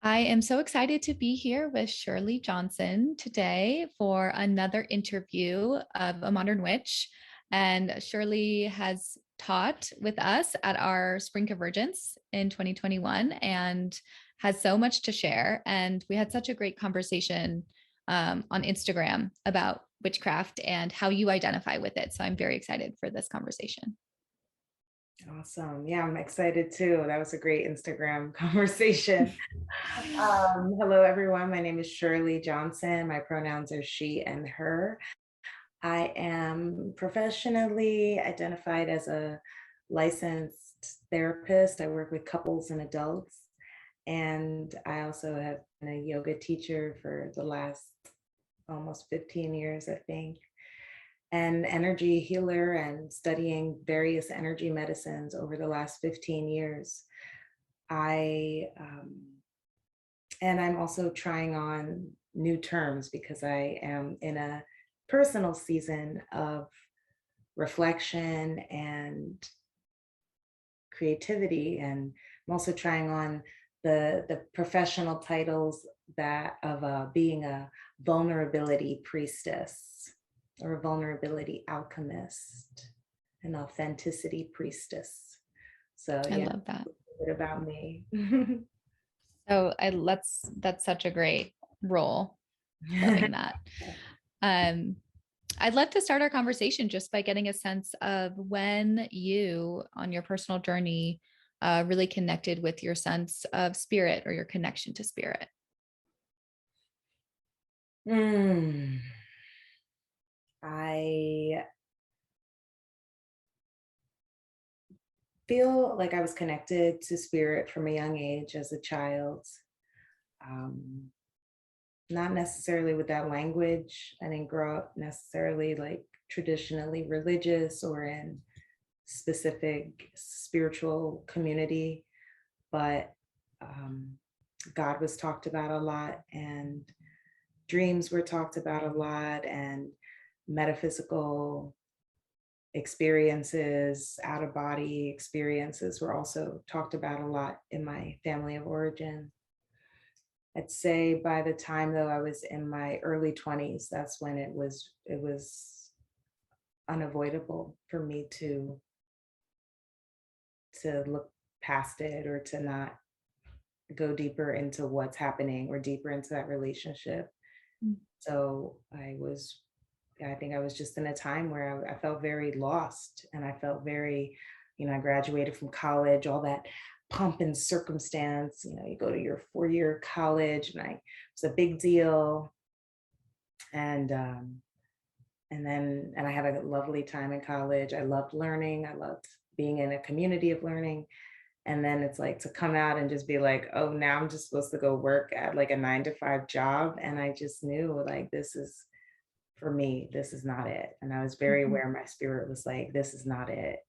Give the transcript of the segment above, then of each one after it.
I am so excited to be here with Shirley Johnson today for another interview of a modern witch. And Shirley has taught with us at our Spring Convergence in 2021 and has so much to share. And we had such a great conversation on Instagram about witchcraft and how you identify with it. So I'm very excited for this conversation. Awesome. Yeah, I'm excited too. That was a great Instagram conversation. Hello, everyone. My name is Shirley Johnson. My pronouns are she and her. I am professionally identified as a licensed therapist. I work with couples and adults. And I also have been a yoga teacher for the last almost 15 years, I think, and energy healer and studying various energy medicines over the last 15 years. I and I'm also trying on new terms because I am in a personal season of reflection and creativity, and I'm also trying on the professional titles that of being a vulnerability priestess or a vulnerability alchemist, an authenticity priestess. So I yeah, love that. a bit about me. So that's such a great role. Loving that. Um, I'd love to start our conversation just by getting a sense of when you, on your personal journey, really connected with your sense of spirit or your connection to spirit. Mm, I feel like I was connected to spirit from a young age as a child. Um, Not necessarily with that language. I didn't grow up necessarily like traditionally religious or in specific spiritual community, but um, God was talked about a lot, and dreams were talked about a lot, and metaphysical experiences, out of body experiences were also talked about a lot in my family of origin. I'd say by the time though I was in my early 20s, that's when it was unavoidable for me to look past it or to not go deeper into what's happening or deeper into that relationship. Mm. So I think I was just in a time where I felt very lost, and I felt very, I graduated from college, all that pomp and circumstance, you go to your 4-year college, and it was a big deal. And I had a lovely time in college. I loved learning. I loved being in a community of learning. And then it's like to come out and just be like, oh, now I'm just supposed to go work at like a 9 to 5 job. And I just knew like, this is for me, this is not it. And I was very Mhm. aware my spirit was like, this is not it.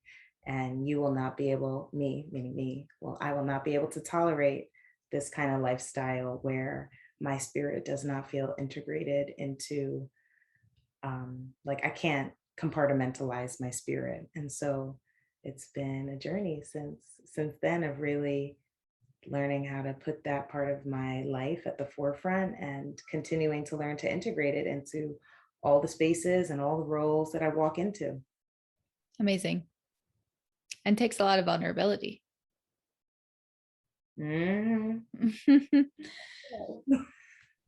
And you will not be able, me, meaning me, well, I will not be able to tolerate this kind of lifestyle where my spirit does not feel integrated into, like I can't compartmentalize my spirit. And so it's been a journey since then of really learning how to put that part of my life at the forefront and continuing to learn to integrate it into all the spaces and all the roles that I walk into. Amazing. And takes a lot of vulnerability. Mhm.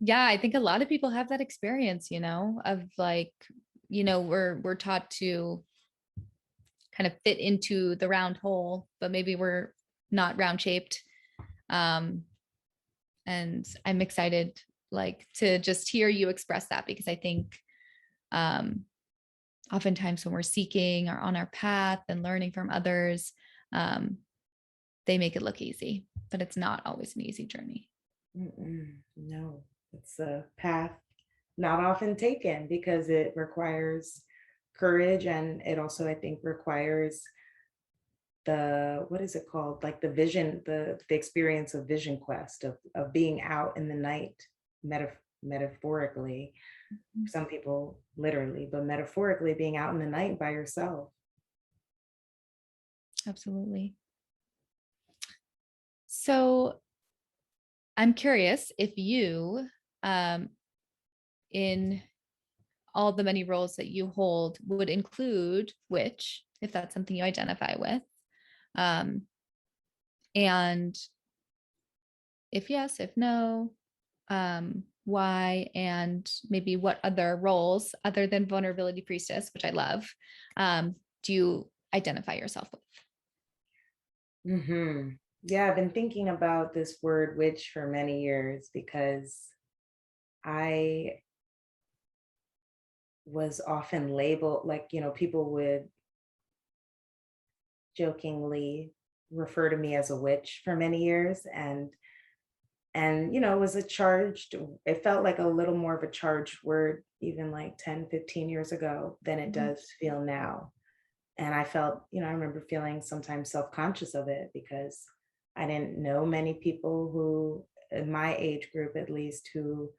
Yeah, I think a lot of people have that experience, of like, we're taught to kind of fit into the round hole, but maybe we're not round shaped. Um, and I'm excited like to just hear you express that because I think um, oftentimes when we're seeking or on our path and learning from others, um, they make it look easy, but it's not always an easy journey. No, it's a path not often taken because it requires courage, and it also, I think, requires the what is it called, like the vision, the experience of vision quest, of being out in the night, metaphorically, some people literally, but metaphorically being out in the night by yourself. Absolutely. So I'm curious if you, in all the many roles that you hold, would include witch, if that's something you identify with. Um, and if yes, if no, why, and maybe what other roles other than vulnerability priestess, which I love, do you identify yourself with? Yeah, I've been thinking about this word witch for many years because I was often labeled, like, people would jokingly refer to me as a witch for many years. And it was a charged, it felt like a little more of a charged word even like 10, 15 years ago than it Mhm. does feel now. And I felt, I remember feeling sometimes self-conscious of it because I didn't know many people who, in my age group at least, who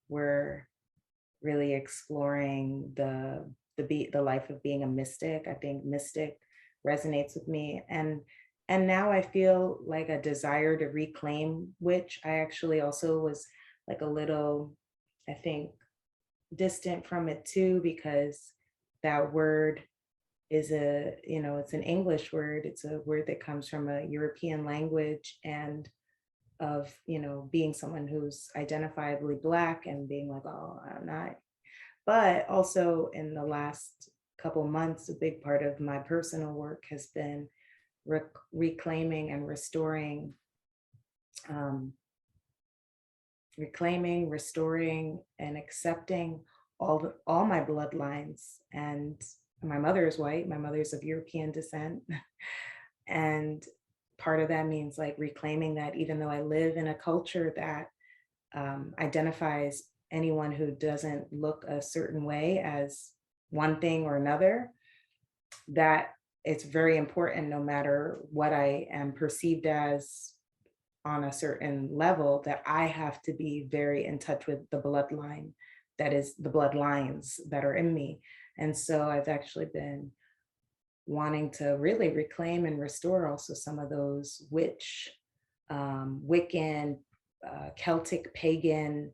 were really exploring the life of being a mystic. I think mystic resonates with me. And now I feel like a desire to reclaim, which I actually also was like a little, I think, distant from it too, because that word is it's an English word. It's a word that comes from a European language, and of, being someone who's identifiably Black and being like, oh, I'm not. But also in the last couple months, a big part of my personal work has been reclaiming and restoring, um, restoring, and accepting all my bloodlines. And my mother is white. My mother's of European descent, and part of that means like reclaiming that, even though I live in a culture that identifies anyone who doesn't look a certain way as one thing or another, that it's very important, no matter what I am perceived as on a certain level, that I have to be very in touch with the bloodline, that is the bloodlines that are in me. And so I've actually been wanting to really reclaim and restore also some of those Wiccan, Celtic, pagan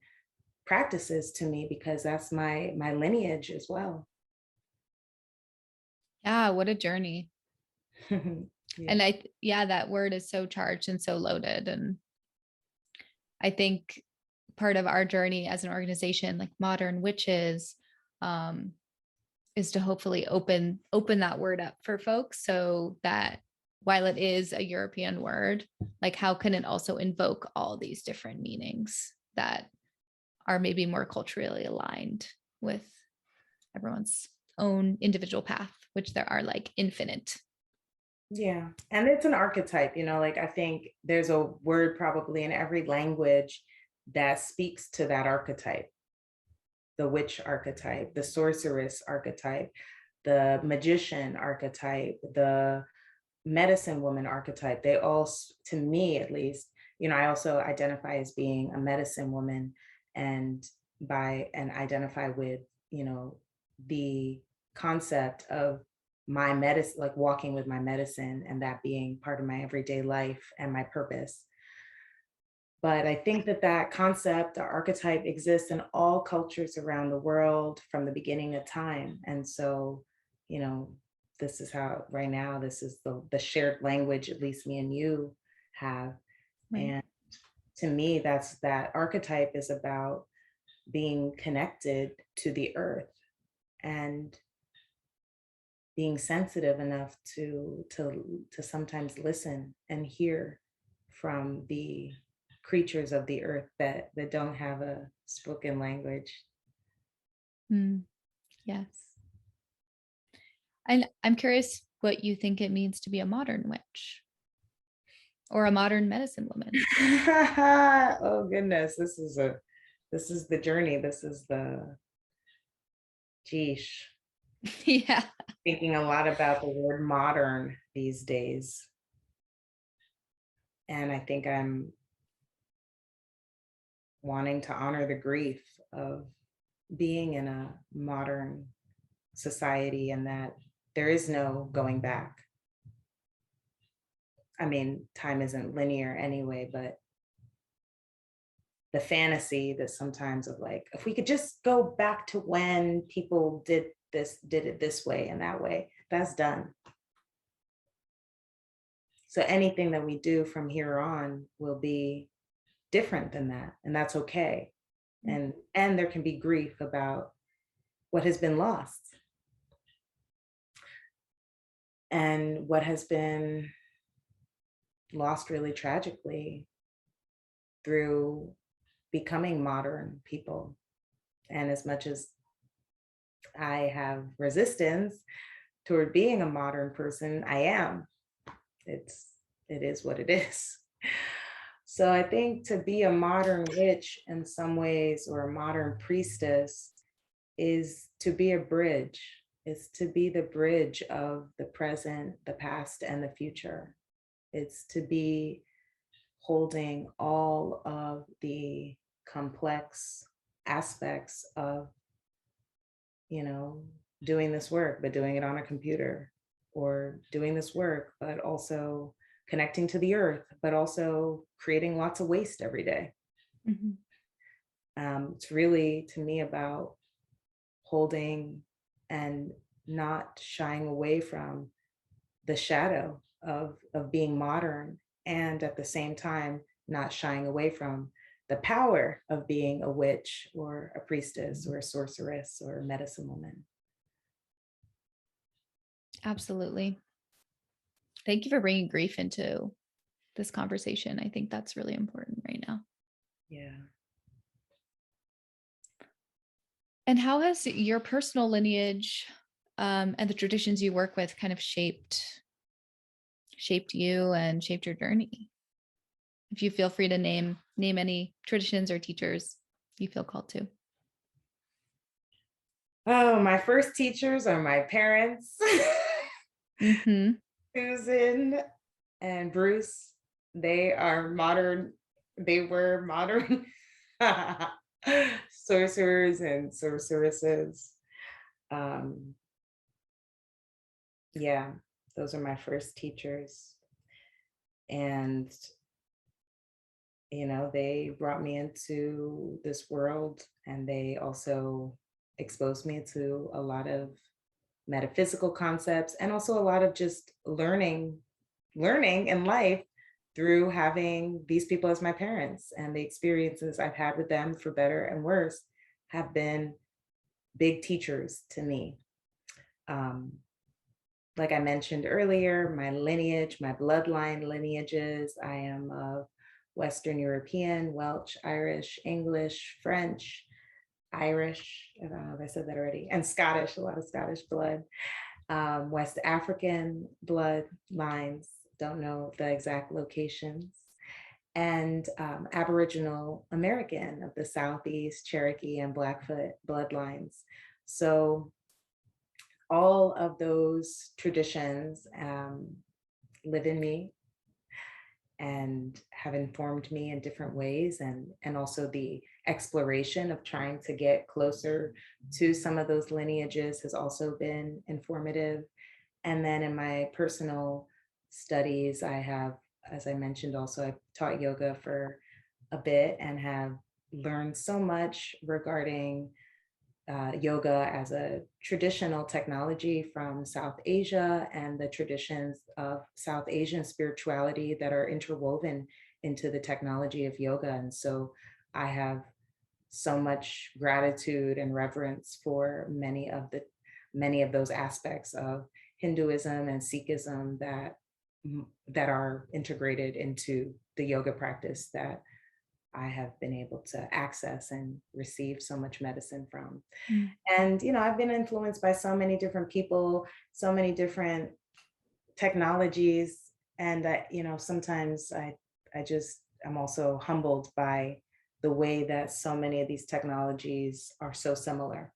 practices to me, because that's my lineage as well. Yeah, what a journey. Yeah. And yeah, that word is so charged and so loaded. And I think part of our journey as an organization, like Modern Witches, um, is to hopefully open that word up for folks, so that while it is a European word, like how can it also invoke all these different meanings that are maybe more culturally aligned with everyone's own individual path, which there are like infinite. Yeah. And it's an archetype, like I think there's a word probably in every language that speaks to that archetype: the witch archetype, the sorceress archetype, the magician archetype, the medicine woman archetype. They all, to me at least, I also identify as being a medicine woman, and identify with, the concept of my medicine, like walking with my medicine, and that being part of my everyday life and my purpose. But I think that concept, the archetype, exists in all cultures around the world from the beginning of time. And so, you know, this is how right now, this is the shared language, at least me and you have. Right. And to me, that archetype is about being connected to the earth and being sensitive enough to sometimes listen and hear from the creatures of the earth that don't have a spoken language. Mm, yes. And I'm curious what you think it means to be a modern witch or a modern medicine woman. Oh goodness, this is the journey. This is the geesh. Yeah. Thinking a lot about the word modern these days. And I think I'm wanting to honor the grief of being in a modern society, and that there is no going back. I mean, time isn't linear anyway, but the fantasy that sometimes of like, if we could just go back to when people did it this way and that way, that's done. So anything that we do from here on will be different than that, and that's okay. And there can be grief about what has been lost and what has been lost really tragically through becoming modern people. And as much as I have resistance toward being a modern person, I am. It is what it is. So I think to be a modern witch in some ways, or a modern priestess, is to be a bridge, is to be the bridge of the present, the past, and the future. It's to be holding all of the complex aspects of, doing this work, but doing it on a computer, or doing this work, but also connecting to the earth, but also creating lots of waste every day. It's really, to me, about holding and not shying away from the shadow of being modern, and at the same time not shying away from the power of being a witch or a priestess or a sorceress or a medicine woman. Absolutely. Thank you for bringing grief into this conversation. I think that's really important right now. Yeah. And how has your personal lineage and the traditions you work with kind of shaped you and shaped your journey? If you feel free to name any traditions or teachers you feel called to. Oh, my first teachers are my parents, Susan and Bruce. They were modern sorcerers and sorceresses. Yeah, those are my first teachers. And, they brought me into this world, and they also exposed me to a lot of metaphysical concepts, and also a lot of just learning in life through having these people as my parents. And the experiences I've had with them, for better and worse, have been big teachers to me. Like I mentioned earlier, my lineage, my bloodline lineages, I am of Western European, Welsh, Irish, English, French, Irish, I don't know if I said that already, and Scottish, a lot of Scottish blood, West African blood lines, don't know the exact locations, and Aboriginal American of the Southeast, Cherokee, and Blackfoot bloodlines. So all of those traditions live in me and have informed me in different ways, and also the exploration of trying to get closer to some of those lineages has also been informative. And then in my personal studies, I have, as I mentioned, also I've taught yoga for a bit and have learned so much regarding yoga as a traditional technology from South Asia, and the traditions of South Asian spirituality that are interwoven into the technology of yoga. And so I have so much gratitude and reverence for many of those aspects of Hinduism and Sikhism that are integrated into the yoga practice that I have been able to access and receive so much medicine from. And, I've been influenced by so many different people, so many different technologies. And, sometimes I'm also humbled by the way that so many of these technologies are so similar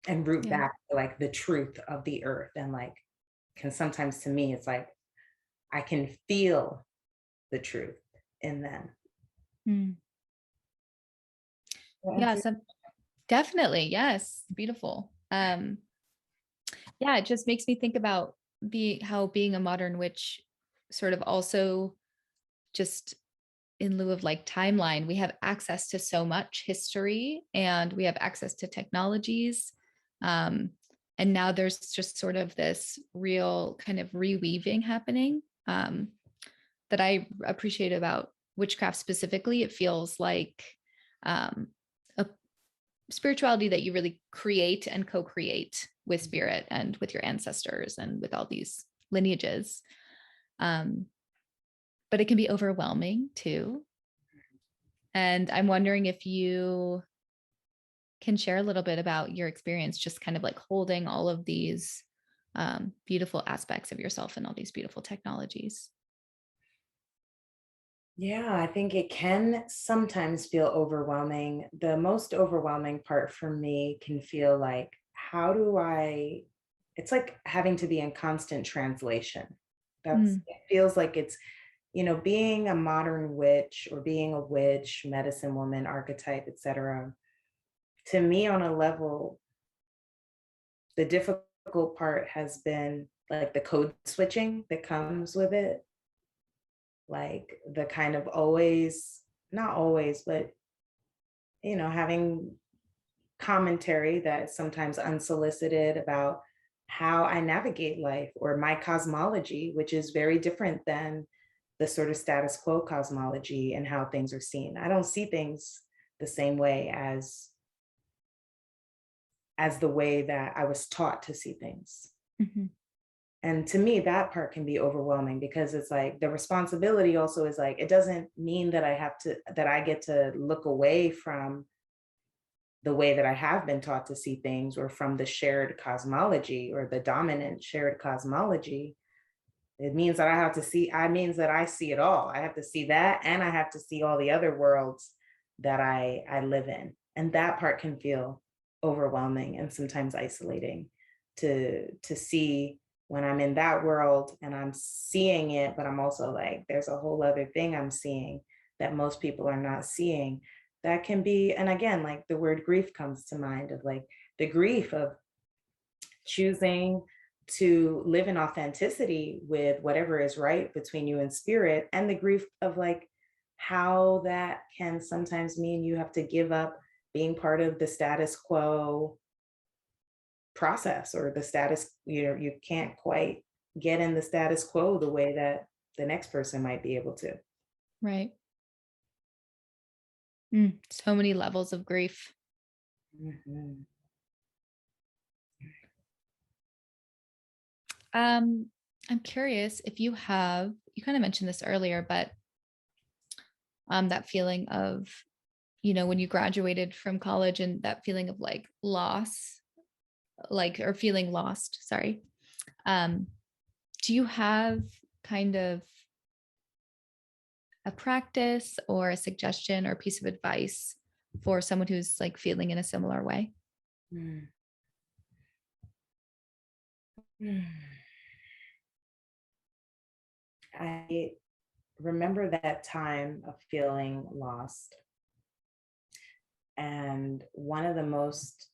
and root back to like the truth of the earth. And like, can sometimes, to me, it's like, I can feel the truth in them. Yeah, so definitely. Yes. Beautiful. Yeah, it just makes me think about how being a modern witch sort of also just in lieu of like timeline, we have access to so much history and we have access to technologies. And now there's just sort of this real kind of reweaving happening that I appreciate about witchcraft specifically. It feels like a spirituality that you really create and co-create with spirit and with your ancestors and with all these lineages. But it can be overwhelming too. And I'm wondering if you can share a little bit about your experience, just kind of like holding all of these beautiful aspects of yourself and all these beautiful technologies. Yeah, I think it can sometimes feel overwhelming. The most overwhelming part for me can feel like, it's like having to be in constant translation. It feels like it's, being a modern witch or being a witch, medicine woman, archetype, etc. To me, on a level, the difficult part has been like the code switching that comes with it. Like the kind of not always, but having commentary that is sometimes unsolicited about how I navigate life or my cosmology, which is very different than the sort of status quo cosmology and how things are seen. I don't see things the same way as the way that I was taught to see things. Mm-hmm. And to me, that part can be overwhelming because it's like the responsibility also is like, it doesn't mean that I get to look away from the way that I have been taught to see things or from the shared cosmology or the dominant shared cosmology. It means that I see it all. I have to see that, and I have to see all the other worlds that I live in. And that part can feel overwhelming and sometimes isolating to see when I'm in that world and I'm seeing it, but I'm also like, there's a whole other thing I'm seeing that most people are not seeing. That can be, and again, like the word grief comes to mind, of like the grief of choosing to live in authenticity with whatever is right between you and spirit, and the grief of like how that can sometimes mean you have to give up being part of the status quo process, or the status, you can't quite get in the status quo the way that the next person might be able to. Right. So many levels of grief. Mm-hmm. I'm curious if you kind of mentioned this earlier, but that feeling of, when you graduated from college and that feeling of like loss, or feeling lost, sorry. Do you have kind of a practice or a suggestion or a piece of advice for someone who's like feeling in a similar way? Mm. I remember that time of feeling lost. And one of the most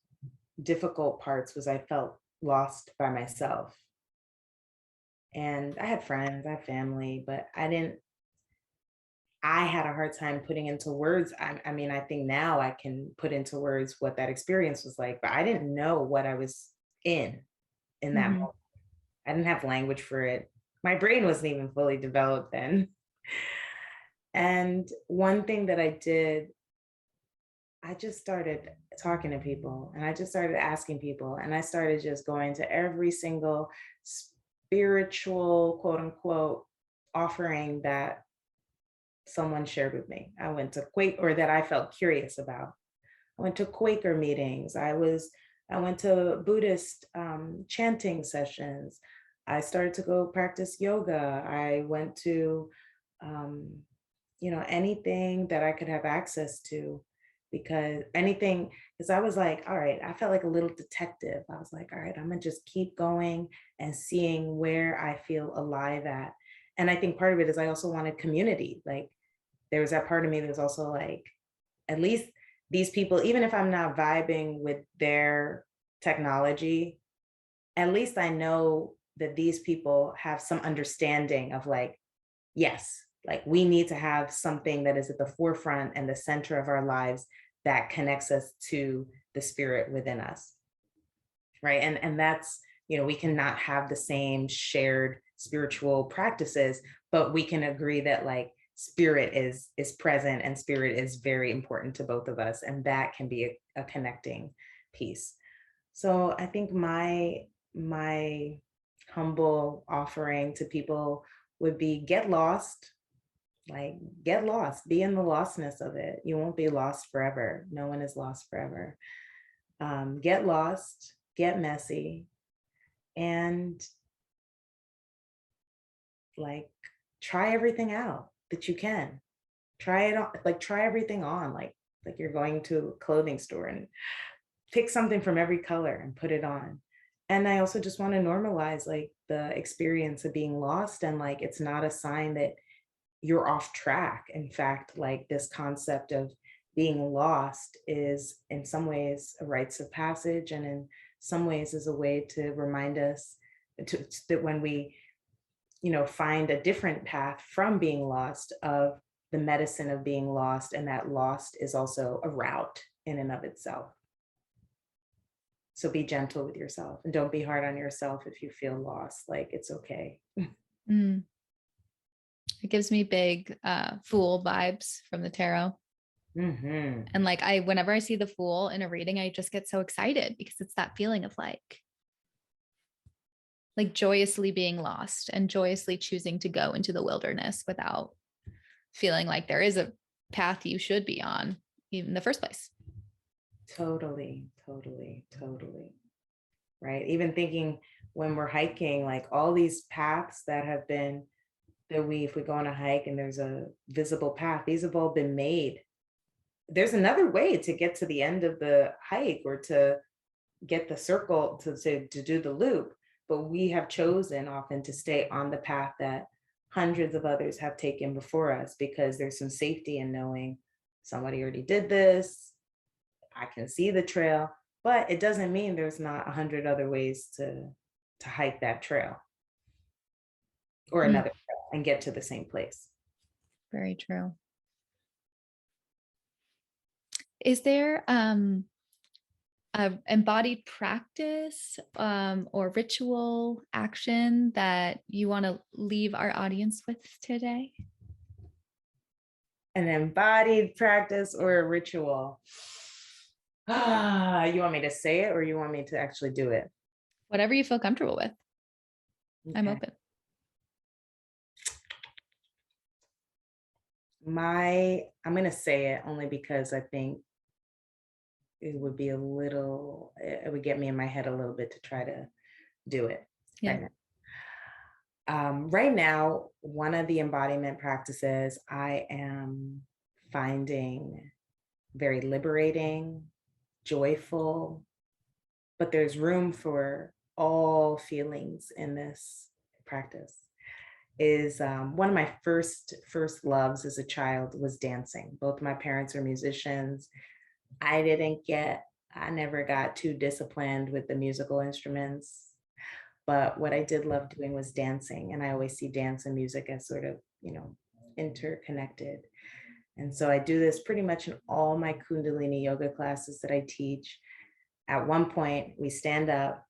difficult parts was I felt lost by myself. And I had friends, I had family, but I had a hard time putting into words. I mean, I think now I can put into words what that experience was like, but I didn't know what I was in that moment. I didn't have language for it. My brain wasn't even fully developed then. And one thing that I did, I just started talking to people, and I just started asking people, and I started just going to every single spiritual, quote unquote, offering that someone shared with me. I went to or that I felt curious about. I went to Quaker meetings. I went to Buddhist chanting sessions. I started to go practice yoga. I went to, anything that I could have access to, because I was like, all right, I felt like a little detective. I was like, all right, I'm gonna just keep going and seeing where I feel alive at. And I think part of it is I also wanted community. Like there was that part of me that was also like, at least these people, even if I'm not vibing with their technology, at least I know that these people have some understanding of like, yes, Like we need to have something that is at the forefront and the center of our lives that connects us to the spirit within us. Right. And that's, we cannot have the same shared spiritual practices, but we can agree that like spirit is present and spirit is very important to both of us. And that can be a connecting piece. So I think my humble offering to people would be get lost, like get lost, be in the lostness of it. You won't be lost forever. No one is lost forever. Get lost, get messy, and like try everything out that you can. Try it on, like try everything on, like you're going to a clothing store and pick something from every color and put it on. And I also just want to normalize like the experience of being lost, and like it's not a sign that you're off track. In fact, like this concept of being lost is in some ways a rites of passage, and in some ways is a way to remind us that when we find a different path from being lost, of the medicine of being lost, and that lost is also a route in and of itself. So be gentle with yourself and don't be hard on yourself if you feel lost. Like it's okay. Mm. It gives me big Fool vibes from the tarot. Mm-hmm. And like whenever I see the Fool in a reading, I just get so excited because it's that feeling of like joyously being lost and joyously choosing to go into the wilderness without feeling like there is a path you should be on even in the first place. Totally, totally, totally. Right. Even thinking when we're hiking, like all these paths that have been that if we go on a hike and there's a visible path, these have all been made. There's another way to get to the end of the hike or to get the circle to do the loop, but we have chosen often to stay on the path that hundreds of others have taken before us, because there's some safety in knowing somebody already did this. I can see the trail, but it doesn't mean there's not 100 other ways to hike that trail or another trail and get to the same place. Very true. Is there a embodied practice or ritual action that you want to leave our audience with today? An embodied practice or a ritual? You want me to say it or you want me to actually do it? Whatever you feel comfortable with. Okay. I'm open. I'm going to say it only because I think it would get me in my head a little bit to try to do it. Yeah. Right now, one of the embodiment practices I am finding very liberating, joyful, but there's room for all feelings in this practice, is one of my first loves as a child was dancing. Both my parents are musicians. I never got too disciplined with the musical instruments, but what I did love doing was dancing. And I always see dance and music as sort of, interconnected. And so I do this pretty much in all my Kundalini yoga classes that I teach. At one point, we stand up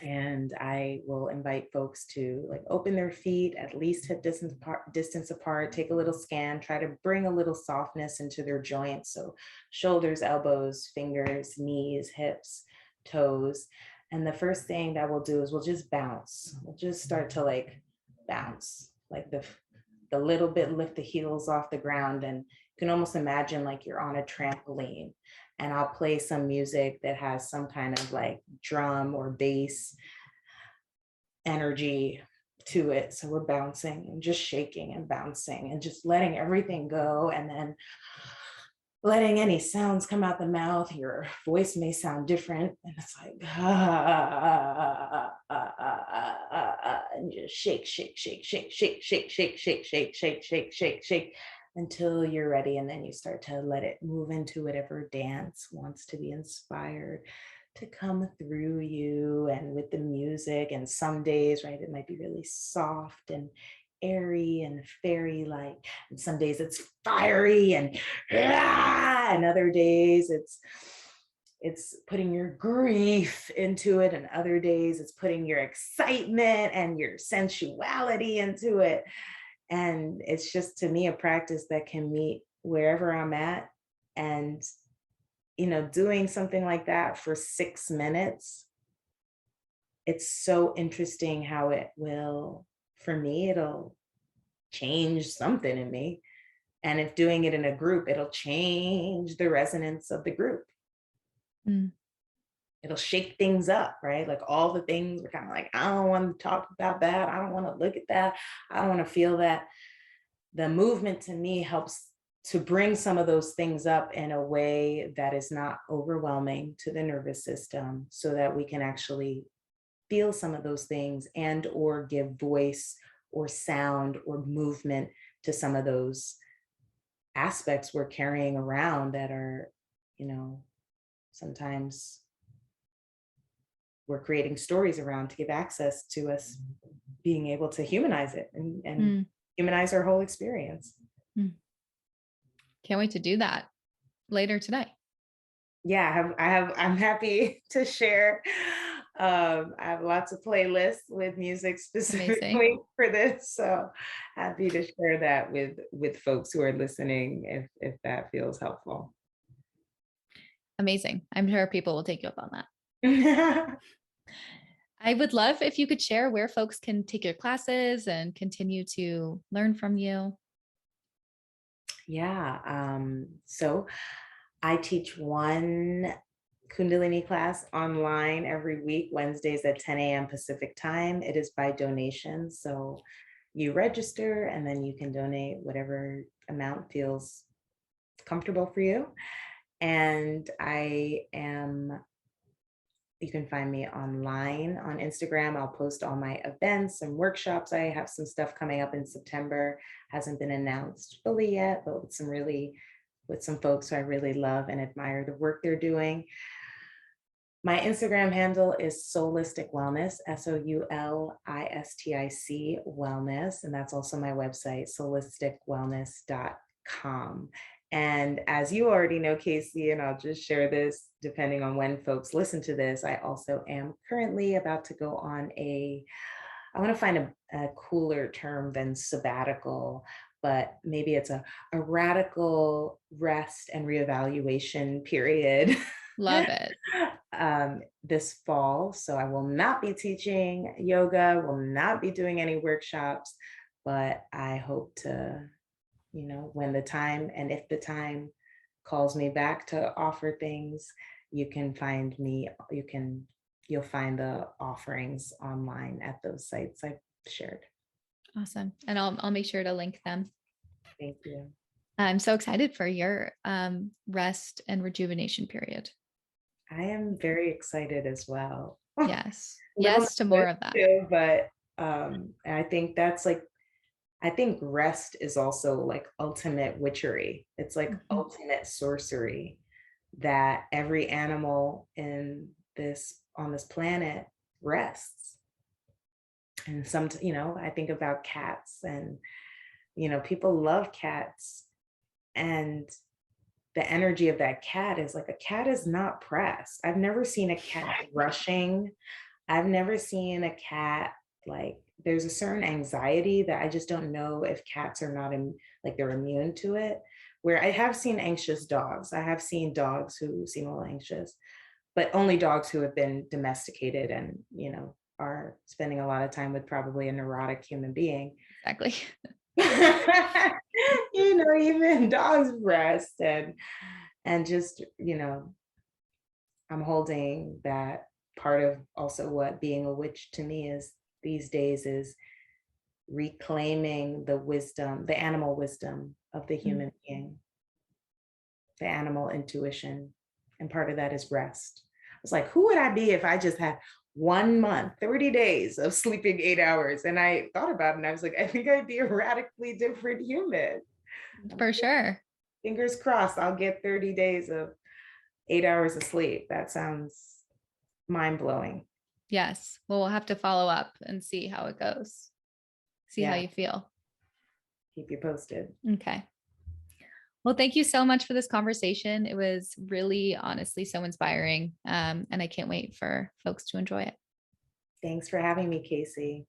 and I will invite folks to like open their feet, at least hip distance apart, take a little scan, try to bring a little softness into their joints. So shoulders, elbows, fingers, knees, hips, toes. And the first thing that we'll do is we'll just bounce. We'll just start to like bounce, like the little bit, lift the heels off the ground, and you can almost imagine like you're on a trampoline. And I'll play some music that has some kind of like drum or bass energy to it. So we're bouncing and just shaking and bouncing and just letting everything go, and then letting any sounds come out the mouth. Your voice may sound different, and it's like and just shake, shake, shake, shake, shake, shake, shake, shake, shake, shake, shake, shake, shake, until you're ready. And then you start to let it move into whatever dance wants to be inspired to come through you, and with the music. And some days, right, it might be really soft and airy and fairy like, and some days it's fiery and other days it's putting your grief into it, and other days it's putting your excitement and your sensuality into it. And it's just, to me, a practice that can meet wherever I'm at. And doing something like that for 6 minutes, it's so interesting how it will, for me, it'll change something in me. And if doing it in a group, it'll change the resonance of the group. Mm. It'll shake things up, right? Like all the things we're kind of like, I don't want to talk about that. I don't want to look at that. I don't want to feel that. The movement, to me, helps to bring some of those things up in a way that is not overwhelming to the nervous system, so that we can actually feel some of those things and or give voice or sound or movement to some of those aspects we're carrying around that are, sometimes we're creating stories around to give access to us being able to humanize it and humanize our whole experience. Can't wait to do that later today. Yeah, I'm happy to share. I have lots of playlists with music specifically Amazing. for this, so happy to share that with folks who are listening if that feels helpful. Amazing. I'm sure people will take you up on that. Yeah, I would love if you could share where folks can take your classes and continue to learn from you. so I teach one Kundalini class online every week, Wednesdays at 10 a.m. Pacific time. It is by donation. So you register and then you can donate whatever amount feels comfortable for you. And you can find me online on Instagram. I'll post all my events and workshops. I have some stuff coming up in September. Hasn't been announced fully yet, but with some folks who I really love and admire the work they're doing. My Instagram handle is Soulistic Wellness, SOULISTIC Wellness. And that's also my website, soulisticwellness.com. And as you already know, Casey, and I'll just share this depending on when folks listen to this, I also am currently about to go on I want to find a cooler term than sabbatical, but maybe it's a radical rest and reevaluation period. Love it. This fall. So I will not be teaching yoga, will not be doing any workshops, but I hope to, when the time and if the time calls me back to offer things, you'll find the offerings online at those sites I've shared. Awesome. And I'll make sure to link them. Thank you. I'm so excited for your rest and rejuvenation period. I am very excited as well. Yes. Yes to more of that. Too, but I think I think rest is also like ultimate witchery. It's like ultimate sorcery that every animal on this planet rests. And I think about cats, and people love cats, and the energy of that cat is like, a cat is not pressed. I've never seen a cat rushing. I've never seen a cat like, there's a certain anxiety that I just don't know if cats are not like they're immune to it. Where I have seen anxious dogs. I have seen dogs who seem a little anxious, but only dogs who have been domesticated and, are spending a lot of time with probably a neurotic human being. Exactly. Even dogs rest and just, I'm holding that part of also what being a witch to me is these days, is reclaiming the wisdom, the animal wisdom of the human being, the animal intuition. And part of that is rest. It's like, who would I be if I just had 1 month, 30 days of sleeping 8 hours? And I thought about it and I was like, I think I'd be a radically different human. For sure. Fingers crossed, I'll get 30 days of 8 hours of sleep. That sounds mind-blowing. Yes. Well, we'll have to follow up and see how it goes. See how you feel. keep you posted. Okay. Well, thank you so much for this conversation. It was really, honestly, so inspiring. And I can't wait for folks to enjoy it. Thanks for having me, Casey.